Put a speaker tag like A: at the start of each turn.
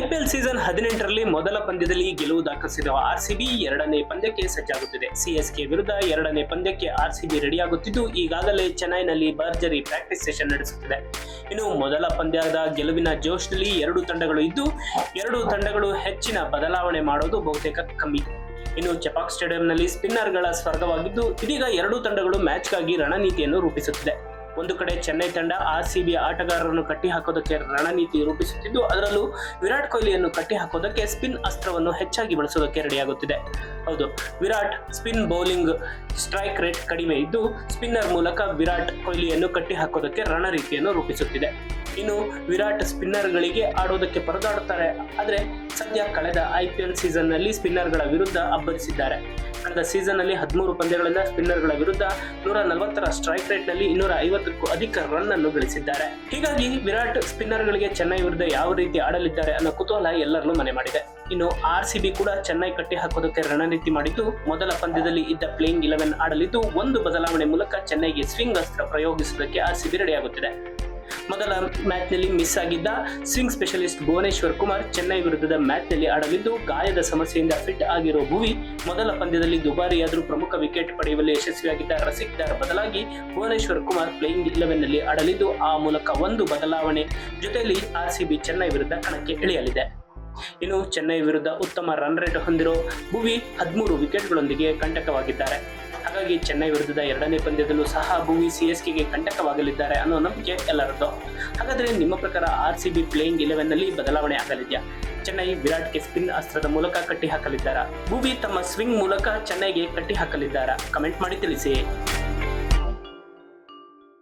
A: IPL season 18ರಲ್ಲಿ ಮೊದಲ ಪಂದ್ಯದಲ್ಲಿ ಗೆಲುವು ದಾಖಲಿಸಿರುವ ಆರ್ಸಿಬಿ ಎರಡನೇ ಪಂದ್ಯಕ್ಕೆ ಸಜ್ಜಾಗುತ್ತಿದೆ. ಸಿಎಸ್ಕೆ ವಿರುದ್ಧ ಎರಡನೇ ಪಂದ್ಯಕ್ಕೆ ಆರ್ಸಿಬಿ ರೆಡಿಯಾಗುತ್ತಿದ್ದು ಈಗಾಗಲೇ ಚೆನ್ನೈನಲ್ಲಿ ಭರ್ಜರಿ ಪ್ರಾಕ್ಟೀಸ್ ಸೆಷನ್ ನಡೆಸುತ್ತಿದೆ. ಇನ್ನು ಮೊದಲ ಪಂದ್ಯದ ಗೆಲುವಿನ ಜೋಶ್ನಲ್ಲಿ ಎರಡು ತಂಡಗಳು ಇದ್ದು ಎರಡು ತಂಡಗಳು ಹೆಚ್ಚಿನ ಬದಲಾವಣೆ ಮಾಡೋದು ಬಹುತೇಕ ಕಮ್ಮಿ. ಇನ್ನು ಚೆಪಾಕ್ ಸ್ಟೇಡಿಯಂನಲ್ಲಿ ಸ್ಪಿನ್ನರ್ಗಳ ಸ್ವರ್ಗವಾಗಿದ್ದು ಇದೀಗ ಎರಡೂ ತಂಡಗಳು ಮ್ಯಾಚ್ಗಾಗಿ ರಣನೀತಿಯನ್ನು ರೂಪಿಸುತ್ತಿದೆ. ಒಂದು ಕಡೆ ಚೆನ್ನೈ ತಂಡ ಆರ್ಸಿಬಿ ಆಟಗಾರರನ್ನು ಕಟ್ಟಿ ಹಾಕೋದಕ್ಕೆ ರಣನೀತಿ ರೂಪಿಸುತ್ತಿದ್ದು ಅದರಲ್ಲೂ ವಿರಾಟ್ ಕೊಹ್ಲಿಯನ್ನು ಕಟ್ಟಿ ಹಾಕೋದಕ್ಕೆ ಸ್ಪಿನ್ ಅಸ್ತ್ರವನ್ನು ಹೆಚ್ಚಾಗಿ ಬಳಸೋದಕ್ಕೆ ರೆಡಿಯಾಗುತ್ತಿದೆ. ಹೌದು, Virat spin bowling strike rate ಕಡಿಮೆ ಇದ್ದು ಸ್ಪಿನ್ನರ್ ಮೂಲಕ ವಿರಾಟ್ ಕೊಹ್ಲಿಯನ್ನು ಕಟ್ಟಿ ಹಾಕೋದಕ್ಕೆ ರಣರೀತಿಯನ್ನು ರೂಪಿಸುತ್ತಿದೆ. ಇನ್ನು ವಿರಾಟ್ ಸ್ಪಿನ್ನರ್ಗಳಿಗೆ ಆಡೋದಕ್ಕೆ ಪರದಾಡುತ್ತಾರೆ. ಆದರೆ ಸದ್ಯ ಕಳೆದ ಐಪಿಎಲ್ ಸೀಸನ್ ನಲ್ಲಿ ಸ್ಪಿನ್ನರ್ಗಳ ವಿರುದ್ಧ ಅಬ್ಬರಿಸಿದ್ದಾರೆ. ಕಳೆದ ಸೀಸನ್ ನಲ್ಲಿ 13 ಪಂದ್ಯಗಳಿಂದ ಸ್ಪಿನ್ನರ್ಗಳ ವಿರುದ್ಧ 140ರ ಸ್ಟ್ರೈಕ್ ರೇಟ್ ನಲ್ಲಿ 250ಕ್ಕೂ ಅಧಿಕ ರನ್ ಅನ್ನು ಗಳಿಸಿದ್ದಾರೆ. ಹೀಗಾಗಿ ವಿರಾಟ್ ಸ್ಪಿನ್ನರ್ಗಳಿಗೆ ಚೆನ್ನೈ ವಿರುದ್ಧ ಯಾವ ರೀತಿ ಆಡಲಿದ್ದಾರೆ ಅನ್ನೋ ಕುತೂಹಲ ಎಲ್ಲರಲ್ಲೂ ಮನೆ ಮಾಡಿದೆ. ಇನ್ನು ಆರ್ಸಿಬಿ ಕೂಡ ಚೆನ್ನೈ ಕಟ್ಟಿ ಹಾಕೋದಕ್ಕೆ ರಣನೀತಿ ಮಾಡಿದ್ದು ಮೊದಲ ಪಂದ್ಯದಲ್ಲಿ ಇದ್ದ ಪ್ಲೇಯಿಂಗ್ 11 ಆಡಲಿದ್ದು ಒಂದು ಬದಲಾವಣೆ ಮೂಲಕ ಚೆನ್ನೈಗೆ ಸ್ವಿಂಗ್ ಅಸ್ತ್ರ ಪ್ರಯೋಗಿಸುವುದಕ್ಕೆ ಆರ್ಸಿಬಿ ರೆಡಿಯಾಗುತ್ತಿದೆ. ಮೊದಲ ಮ್ಯಾಚ್ನಲ್ಲಿ ಮಿಸ್ ಆಗಿದ್ದ ಸ್ವಿಂಗ್ ಸ್ಪೆಷಲಿಸ್ಟ್ ಭುವನೇಶ್ವರ್ ಕುಮಾರ್ ಚೆನ್ನೈ ವಿರುದ್ಧದ ಮ್ಯಾಚ್ನಲ್ಲಿ ಆಡಲಿದ್ದು ಗಾಯದ ಸಮಸ್ಯೆಯಿಂದ ಫಿಟ್ ಆಗಿರೋ ಭುವಿ ಮೊದಲ ಪಂದ್ಯದಲ್ಲಿ ದುಬಾರಿಯಾದರೂ ಪ್ರಮುಖ ವಿಕೆಟ್ ಪಡೆಯುವಲ್ಲಿ ಯಶಸ್ವಿಯಾಗಿದ್ದ ರಸಿಕ್ದಾರ್ ಬದಲಾಗಿ ಭುವನೇಶ್ವರ್ ಕುಮಾರ್ ಪ್ಲೇಯಿಂಗ್ 11 ನಲ್ಲಿ ಆಡಲಿದ್ದು ಆ ಮೂಲಕ ಒಂದು ಬದಲಾವಣೆ ಜೊತೆಯಲ್ಲಿ ಆರ್ಸಿಬಿ ಚೆನ್ನೈ ವಿರುದ್ಧ ಕಣಕ್ಕೆ ಇಳಿಯಲಿದೆ. ಇನ್ನು ಚೆನ್ನೈ ವಿರುದ್ಧ ಉತ್ತಮ ರನ್ ರೇಟ್ ಹೊಂದಿರೋ ಭುವಿ 13 ವಿಕೆಟ್ಗಳೊಂದಿಗೆ ಕಂಟಕವಾಗಿದ್ದಾರೆ. ಹಾಗಾಗಿ ಚೆನ್ನೈ ವಿರುದ್ಧದ ಎರಡನೇ ಪಂದ್ಯದಲ್ಲೂ ಸಹ ಭುವಿ ಸಿಎಸ್ಕೆಗೆ ಕಂಟಕವಾಗಲಿದ್ದಾರೆ ಅನ್ನೋ ನಂಬಿಕೆ ಎಲ್ಲರದ್ದು. ಹಾಗಾದ್ರೆ ನಿಮ್ಮ ಪ್ರಕಾರ ಆರ್ಸಿಬಿ ಪ್ಲೇಯಿಂಗ್ 11 ನಲ್ಲಿ ಬದಲಾವಣೆ ಆಗಲಿದೆಯಾ? ಚೆನ್ನೈ ವಿರಾಟ್ಗೆ ಸ್ಪಿನ್ ಅಸ್ತ್ರದ ಮೂಲಕ ಕಟ್ಟಿ ಹಾಕಲಿದ್ದಾರಾ? ಭುವಿ ತಮ್ಮ ಸ್ವಿಂಗ್ ಮೂಲಕ ಚೆನ್ನೈಗೆ ಕಟ್ಟಿ ಹಾಕಲಿದ್ದಾರಾ? ಕಮೆಂಟ್ ಮಾಡಿ ತಿಳಿಸಿ.